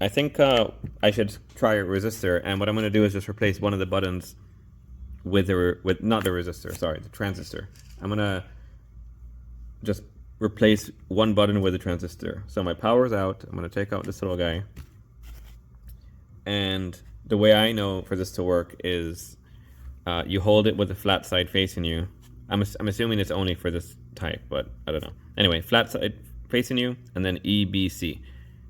I think I should try a resistor, and what I'm going to do is just replace one of the buttons with not the resistor, sorry, the transistor. I'm going to just replace one button with a transistor. So my power's out. I'm going to take out this little guy. And the way I know for this to work is you hold it with the flat side facing you. I'm assuming it's only for this type, but I don't know. Anyway, flat side facing you, and then EBC.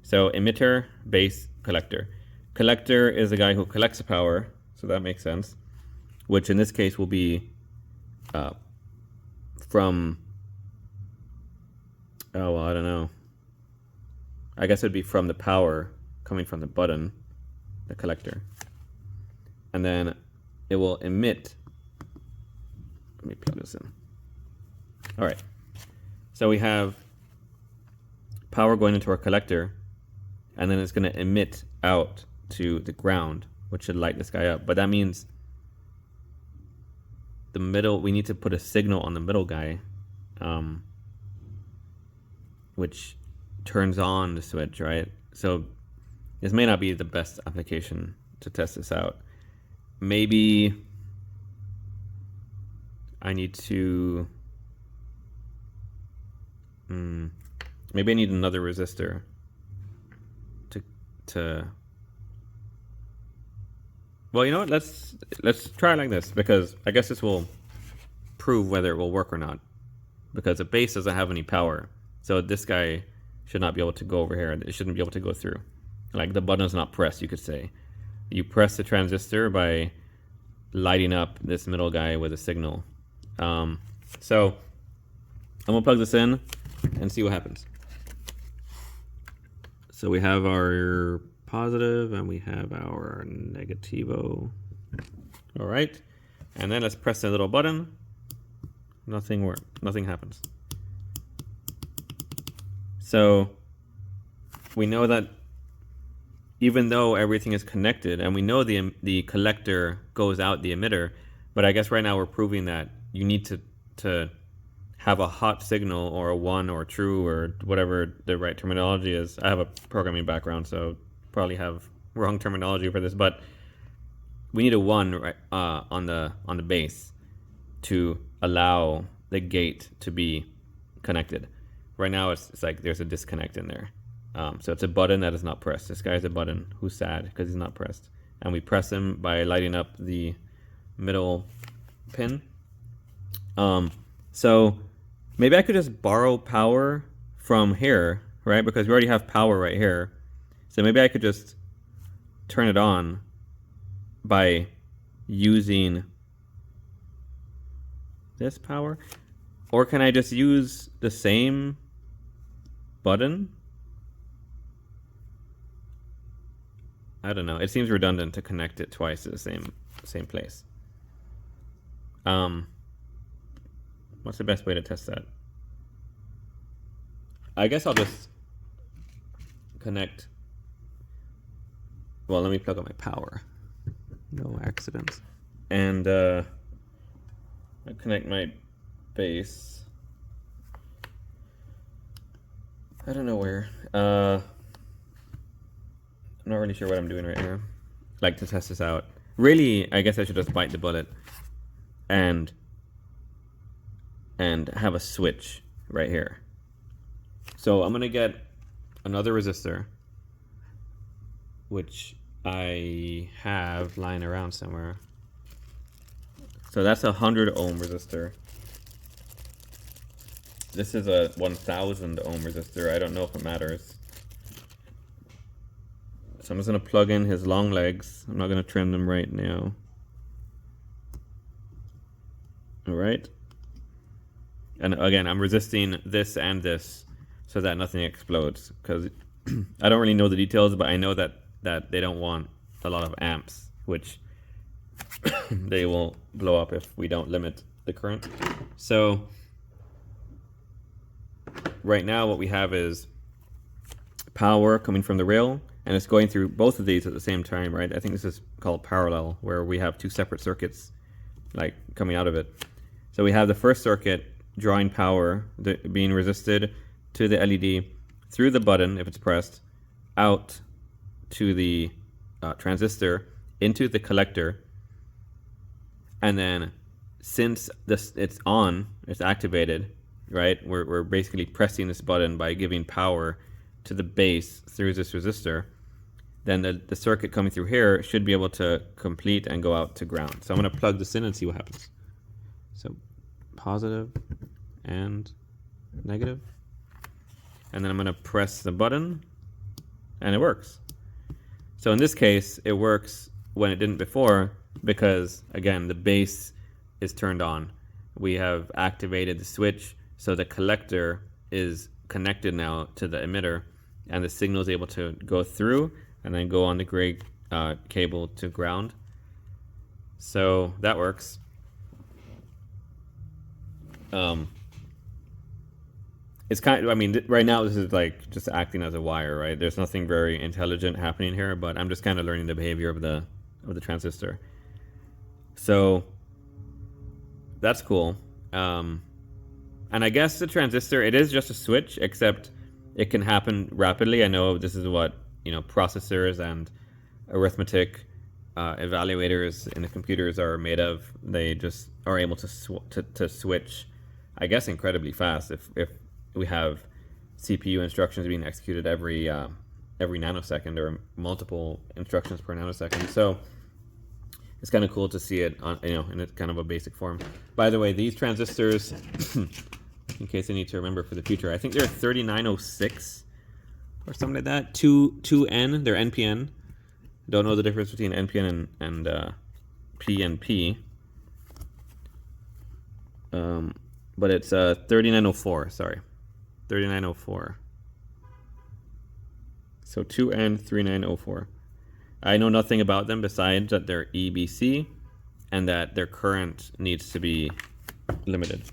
So emitter, base, collector. Collector is the guy who collects the power, so that makes sense. Which in this case will be from, oh, well, I don't know. I guess it would be from the power coming from the button, the collector. And then it will emit. Let me plug this in. All right. So we have power going into our collector, and then it's going to emit out to the ground, which should light this guy up. But that means the middle, we need to put a signal on the middle guy, which turns on the switch, right? So this may not be the best application to test this out. Maybe I need to, maybe I need another resistor to, well, you know what, let's try it like this, because I guess this will prove whether it will work or not, because the base doesn't have any power. So this guy should not be able to go over here. It shouldn't be able to go through. Like the button is not pressed, you could say. You press the transistor by lighting up this middle guy with a signal. So I'm gonna plug this in and see what happens. So we have our positive and we have our negativo. All right, and then let's press the little button. Nothing happens. So we know that even though everything is connected, and we know the collector goes out the emitter, but I guess right now we're proving that you need to have a hot signal, or a 1 or true, or whatever the right terminology is. I have a programming background, so probably have wrong terminology for this, but we need a 1 right, on the base to allow the gate to be connected. Right now it's like there's a disconnect in there. So it's a button that is not pressed. This guy's a button who's sad because he's not pressed. And we press him by lighting up the middle pin. So maybe I could just borrow power from here, right? Because we already have power right here. So maybe I could just turn it on by using this power. Or can I just use the same button? I don't know. It seems redundant to connect it twice to the same place. What's the best way to test that? I guess I'll just connect. Well, let me plug up my power. No accidents. And I connect my base. I don't know where. I'm not really sure what I'm doing right here. Like to test this out. Really, I guess I should just bite the bullet and have a switch right here. So I'm gonna get another resistor, which I have lying around somewhere. So that's a 100 ohm resistor. This is a 1000 ohm resistor. I don't know if it matters. So I'm just gonna plug in his long legs. I'm not gonna trim them right now. All right. And again, I'm resisting this and this so that nothing explodes, because I don't really know the details, but I know that they don't want a lot of amps, which they will blow up if we don't limit the current. So right now what we have is power coming from the rail, and it's going through both of these at the same time, right? I think this is called parallel, where we have two separate circuits like coming out of it. So we have the first circuit drawing power being resisted to the LED through the button if it's pressed out to the transistor into the collector, and then since it's on, it's activated, right? We're basically pressing this button by giving power to the base through this resistor. Then the circuit coming through here should be able to complete and go out to ground. So I'm going to plug this in and see what happens. So positive and negative. And then I'm going to press the button and it works. So in this case, it works when it didn't before because, again, the base is turned on. We have activated the switch, so the collector is connected now to the emitter, and the signal is able to go through and then go on the gray cable to ground. So that works. It's kind of, I mean, right now this is like just acting as a wire, right? There's nothing very intelligent happening here, but I'm just kind of learning the behavior of the transistor. So that's cool. And I guess the transistor, it is just a switch, except it can happen rapidly. I know this is what, processors and arithmetic evaluators in the computers are made of. They just are able to switch, I guess, incredibly fast. If we have CPU instructions being executed every nanosecond or multiple instructions per nanosecond. So it's kind of cool to see it on, in a kind of a basic form. By the way, these transistors, in case I need to remember for the future, I think they're 3906 or something like that. 2N, they're NPN. Don't know the difference between NPN and PNP. But it's 3904, sorry. 3904. So 2N3904. I know nothing about them besides that they're EBC and that their current needs to be limited.